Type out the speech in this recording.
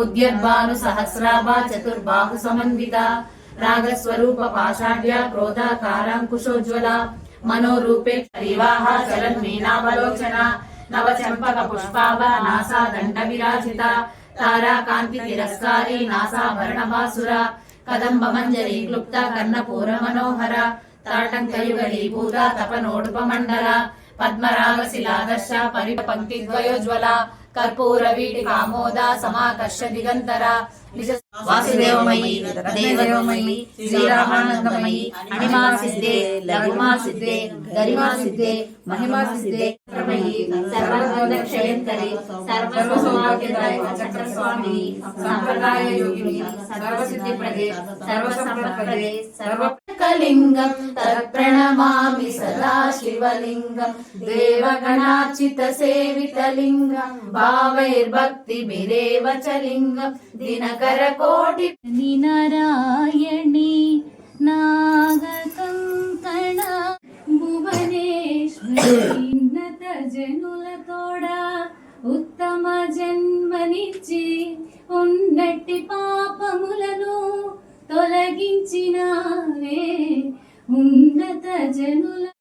उद्यद्भानु सहस्राभा चतुर्बाहु समन्विता रागस्वरूप पाषाढ्या क्रोधाकाराङ्कुशोज्ज्वला मनोरूपे विवाहा चलन्मीनावलोचना नवचंपक पुष्पाभा NASA दंड विराजिता तारा कांति तिरस्कारी नासाभरणभासुरा कदंब मंजरी क्लुप्ता कर्णपूर मनोहर ताटंकयुगलीभूता तपनोडुपमण्डला पद्मराग शिलादर्श परिपंक्ति द्वयोज्वला कर्पूर वीटिकामोदा समाकर्ष दिगंतरा निज वासुदेवमयी देवदेवमयी श्रीरामानंदमयी अणिमा सिद्धे लघुमा सिद्धे गरिमा सिद्धे महिमा सिद्धे सर्वक्षयंकरी सर्वसौभाग्यदाय चक्र स्वामी संप्रदाय योगिनी सर्वसिद्धिप्रदे सर्वसंपत्प्रदे सर्वकलिंगं तत्प्रणमामि सदा शिवलिंगं देवगणार्चित सेवितलिंगं भावैर्भक्तिभिरेव च लिंगं दिनकरकोटि नारायणी नागकंकण భువనేశ్వరి ఉన్నత జనుల తోడా ఉత్తమ జన్మనిచ్చి ఉన్నట్టి పాపములను తొలగించినావే ఉన్నత జనుల